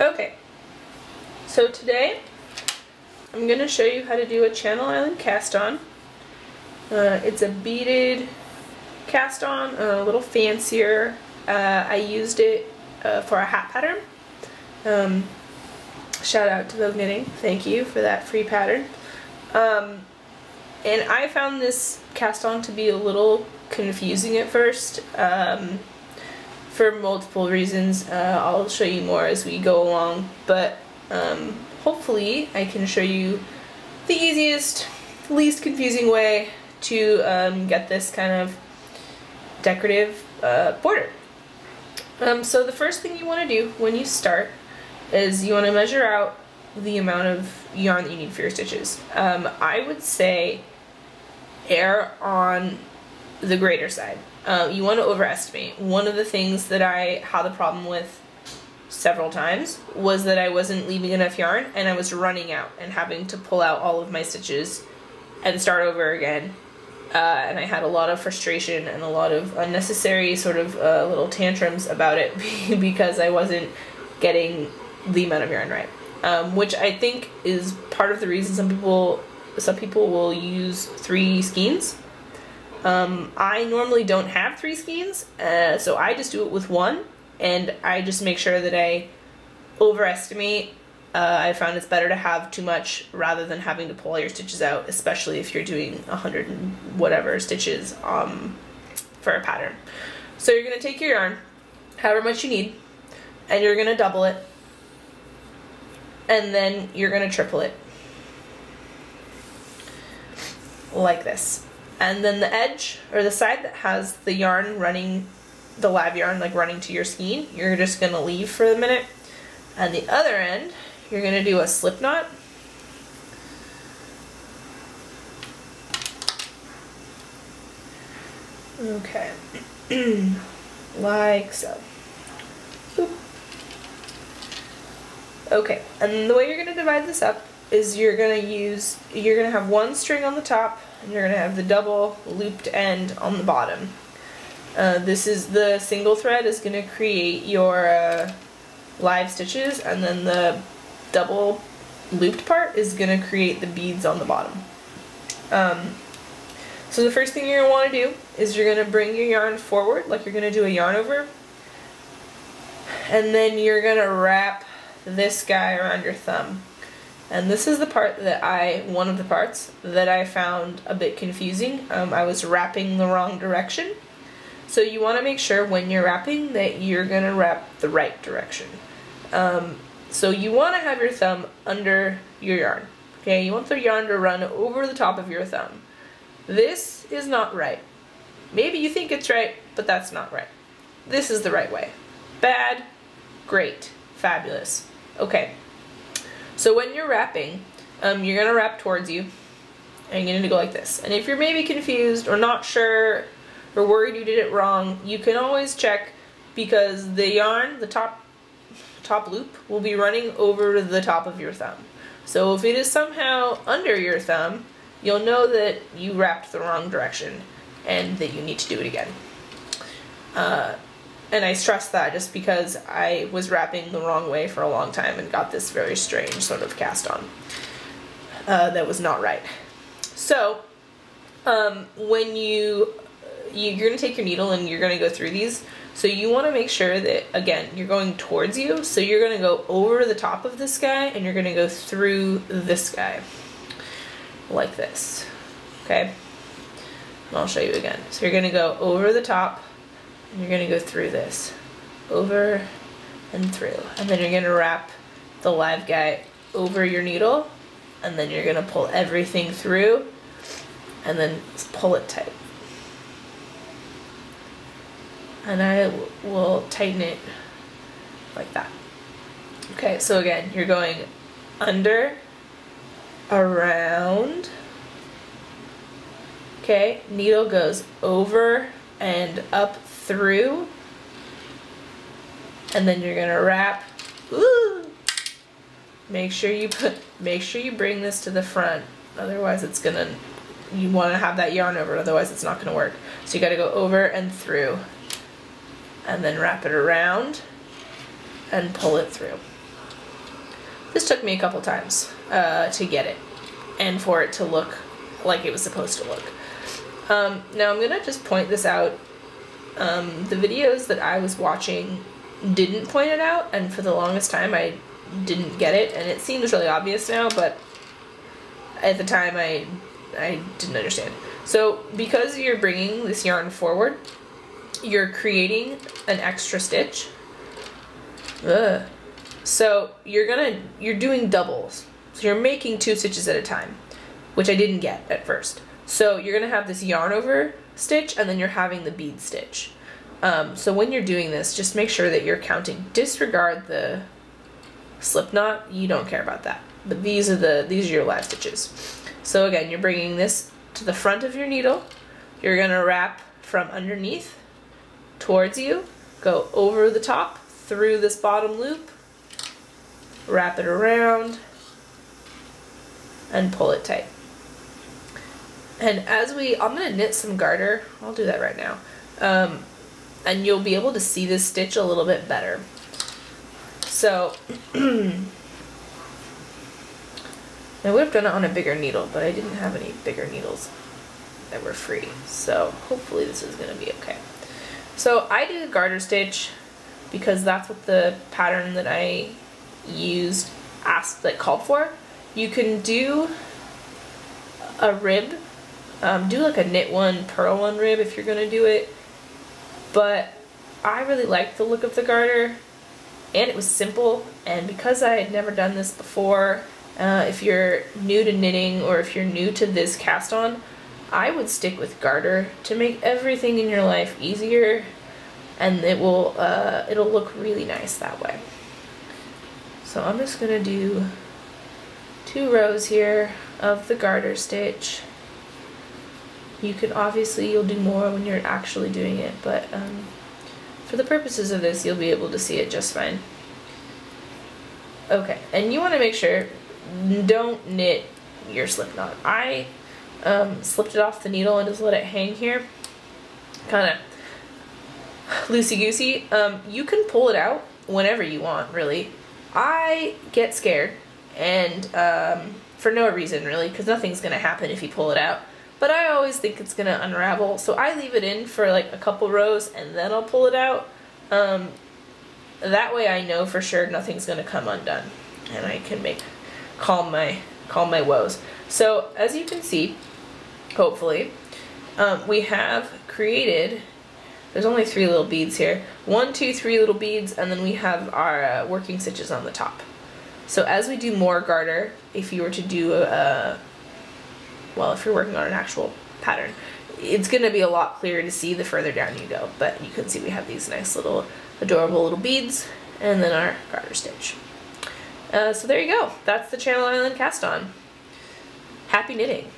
Okay, so today I'm going to show you how to do a Channel Island cast on. It's a beaded cast on, a little fancier. I used it for a hat pattern. Shout out to Vogue Knitting, thank you for that free pattern. And I found this cast on to be a little confusing at first. For multiple reasons. I'll show you more as we go along, but hopefully I can show you the easiest, least confusing way to get this kind of decorative border. So the first thing you want to do when you start is you want to measure out the amount of yarn that you need for your stitches. I would say err on the greater side. You want to overestimate. One of the things that I had the problem with several times was that I wasn't leaving enough yarn and I was running out and having to pull out all of my stitches and start over again. And I had a lot of frustration and a lot of unnecessary sort of little tantrums about it because I wasn't getting the amount of yarn right. Which I think is part of the reason some people will use 3 skeins. I normally don't have 3 skeins, so I just do it with 1, and I just make sure that I overestimate. I found it's better to have too much rather than having to pull all your stitches out, especially if you're doing 100 and whatever stitches for a pattern. So you're going to take your yarn, however much you need, and you're going to double it, and then you're going to triple it, like this. And then the edge, or the side that has the yarn running, the live yarn like running to your skein, you're just going to leave for a minute. And the other end, you're going to do a slip knot. Okay, like so. Boop. Okay, and the way you're going to divide this up is you're going to have 1 string on the top, and you're going to have the double looped end on the bottom. This is the single thread is going to create your live stitches, and then the double looped part is going to create the beads on the bottom. So the first thing you're going to want to do is you're going to bring your yarn forward like you're going to do a yarn over, and then you're going to wrap this guy around your thumb. And this is the part that one of the parts that I found a bit confusing. I was wrapping the wrong direction. So you want to make sure when you're wrapping that you're going to wrap the right direction. So you want to have your thumb under your yarn. Okay, you want the yarn to run over the top of your thumb. This is not right. Maybe you think it's right, but that's not right. This is the right way. Bad, great, fabulous. Okay. So when you're wrapping, you're going to wrap towards you, and you're going to go like this. And if you're maybe confused or not sure or worried you did it wrong, you can always check, because the yarn, the top loop, will be running over the top of your thumb. So if it is somehow under your thumb, you'll know that you wrapped the wrong direction and that you need to do it again. And I stress that just because I was wrapping the wrong way for a long time and got this very strange sort of cast on that was not right. So when you're going to take your needle and you're going to go through these, so you want to make sure that, again, you're going towards you, so you're going to go over the top of this guy and you're going to go through this guy like this. Okay, and I'll show you again. So you're going to go over the top, and you're going to go through this, over and through, and then you're going to wrap the live guy over your needle, and then you're going to pull everything through, and then pull it tight. And I will tighten it like that. Okay, so again, you're going under, around, okay, needle goes over and up through, and then you're gonna wrap. Ooh. Make sure you bring this to the front, otherwise it's gonna, you want to have that yarn over, otherwise it's not gonna work. So you got to go over and through, and then wrap it around and pull it through. This took me a couple times to get it and for it to look like it was supposed to look. Now I'm gonna just point this out. The videos that I was watching didn't point it out, and for the longest time I didn't get it, and it seems really obvious now, but at the time I didn't understand. So because you're bringing this yarn forward, you're creating an extra stitch. Ugh. So you're doing doubles. So you're making 2 stitches at a time, which I didn't get at first. So you're gonna have this yarn over stitch, and then you're having the bead stitch. So when you're doing this, just make sure that you're counting. Disregard the slip knot, you don't care about that. But these are your live stitches. So again, you're bringing this to the front of your needle. You're gonna wrap from underneath towards you, go over the top, through this bottom loop, wrap it around, and pull it tight. And I'm gonna knit some garter. I'll do that right now. And you'll be able to see this stitch a little bit better. So, I would have done it on a bigger needle, but I didn't have any bigger needles that were free. So hopefully this is gonna be okay. So I did a garter stitch because that's what the pattern that I used called for. You can do a rib, do like a knit one, purl one rib if you're gonna do it. But I really liked the look of the garter, and it was simple, and because I had never done this before, if you're new to knitting or if you're new to this cast on, I would stick with garter to make everything in your life easier, and it'll look really nice that way. So I'm just gonna do 2 rows here of the garter stitch. You'll do more when you're actually doing it, but for the purposes of this, you'll be able to see it just fine. Okay, and you want to make sure, don't knit your slip knot. I slipped it off the needle and just let it hang here, kind of loosey-goosey. You can pull it out whenever you want, really. I get scared, and for no reason, really, because nothing's going to happen if you pull it out. But I always think it's gonna unravel, so I leave it in for like a couple rows and then I'll pull it out. That way I know for sure nothing's gonna come undone, and I can calm my woes. So as you can see, hopefully, we have created. There's only 3 little beads here. 1, 2, 3 little beads, and then we have our working stitches on the top. So as we do more garter, if you were to do well, if you're working on an actual pattern, it's going to be a lot clearer to see the further down you go. But you can see we have these nice little adorable little beads, and then our garter stitch. So there you go. That's the Channel Island cast on. Happy knitting!